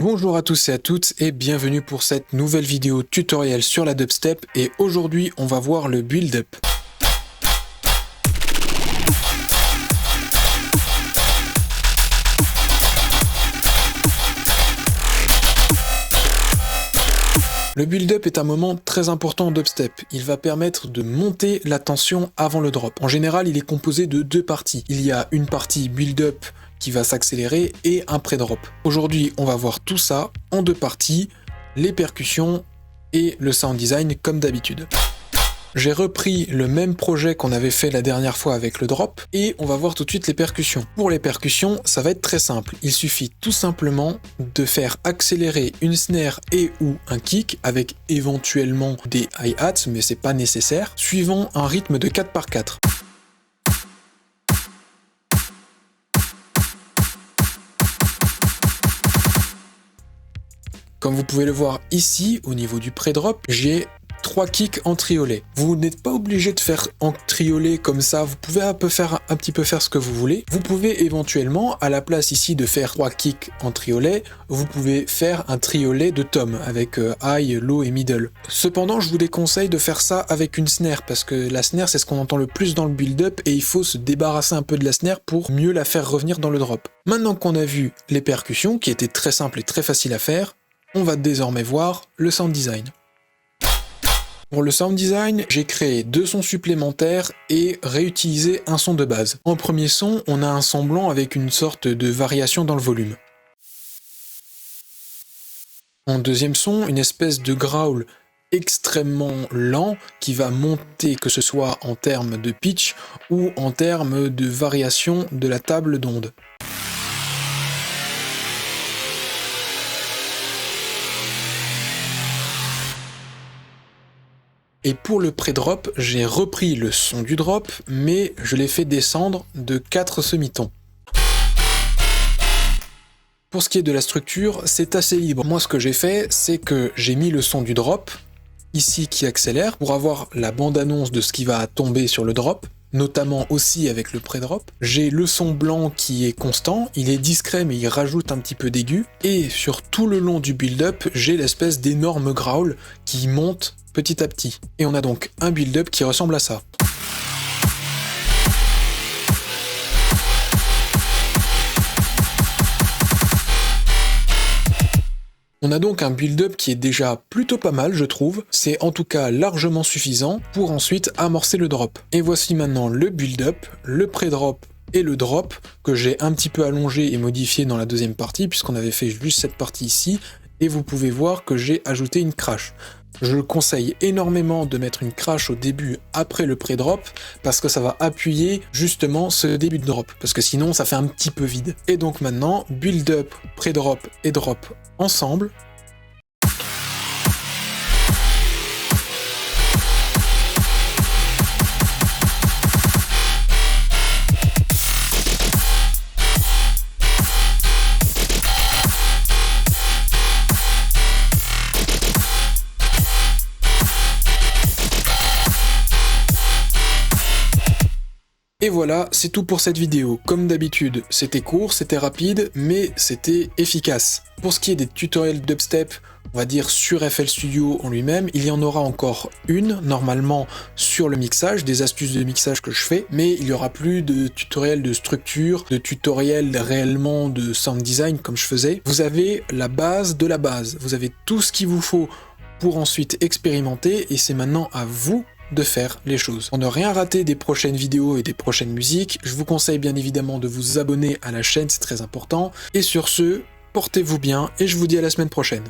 Bonjour à tous et à toutes et bienvenue pour cette nouvelle vidéo tutoriel sur la dubstep et aujourd'hui on va voir le build-up. Le build-up est un moment très important en dubstep. Il va permettre de monter la tension avant le drop. En général, il est composé de deux parties. Il y a une partie build-up qui va s'accélérer et un pré-drop. Aujourd'hui, on va voir tout ça en deux parties, les percussions et le sound design comme d'habitude. J'ai repris le même projet qu'on avait fait la dernière fois avec le drop et on va voir tout de suite les percussions. Pour les percussions, ça va être très simple. Il suffit tout simplement de faire accélérer une snare et ou un kick avec éventuellement des hi-hats, mais c'est pas nécessaire, suivant un rythme de 4/4. Comme vous pouvez le voir ici, au niveau du pré-drop, j'ai 3 kicks en triolet. Vous n'êtes pas obligé de faire en triolet comme ça, vous pouvez un petit peu faire ce que vous voulez. Vous pouvez éventuellement, à la place ici de faire 3 kicks en triolet, vous pouvez faire un triolet de tom avec high, low et middle. Cependant, je vous déconseille de faire ça avec une snare parce que la snare c'est ce qu'on entend le plus dans le build-up et il faut se débarrasser un peu de la snare pour mieux la faire revenir dans le drop. Maintenant qu'on a vu les percussions, qui étaient très simples et très faciles à faire, on va désormais voir le sound design. Pour le sound design, j'ai créé 2 sons supplémentaires et réutilisé un son de base. En premier son, on a un son blanc avec une sorte de variation dans le volume. En deuxième son, une espèce de growl extrêmement lent qui va monter, que ce soit en termes de pitch ou en termes de variation de la table d'onde. Et pour le pré-drop, j'ai repris le son du drop, mais je l'ai fait descendre de 4 semitons. Pour ce qui est de la structure, c'est assez libre. Moi, ce que j'ai fait, c'est que j'ai mis le son du drop, ici qui accélère, pour avoir la bande-annonce de ce qui va tomber sur le drop, notamment aussi avec le pré-drop. J'ai le son blanc qui est constant, il est discret mais il rajoute un petit peu d'aigu, et sur tout le long du build-up, j'ai l'espèce d'énorme growl qui monte petit à petit. Et on a donc un build-up qui ressemble à ça. On a donc un build-up qui est déjà plutôt pas mal, je trouve. C'est en tout cas largement suffisant pour ensuite amorcer le drop. Et voici maintenant le build-up, le pré-drop et le drop que j'ai un petit peu allongé et modifié dans la deuxième partie puisqu'on avait fait juste cette partie ici. Et vous pouvez voir que j'ai ajouté une crash. Je conseille énormément de mettre une crash au début après le pré-drop parce que ça va appuyer justement ce début de drop parce que sinon ça fait un petit peu vide. Et donc maintenant, build-up, pré-drop et drop ensemble. Et voilà, c'est tout pour cette vidéo. Comme d'habitude, c'était court, c'était rapide, mais c'était efficace. Pour ce qui est des tutoriels dubstep, on va dire sur FL Studio en lui-même, il y en aura encore une, normalement sur le mixage, des astuces de mixage que je fais, mais il n'y aura plus de tutoriels de structure, de tutoriels réellement de sound design comme je faisais. Vous avez la base de la base, vous avez tout ce qu'il vous faut pour ensuite expérimenter, et c'est maintenant à vous de faire les choses. Pour ne rien rater des prochaines vidéos et des prochaines musiques, je vous conseille bien évidemment de vous abonner à la chaîne, c'est très important. Et sur ce, portez-vous bien et je vous dis à la semaine prochaine.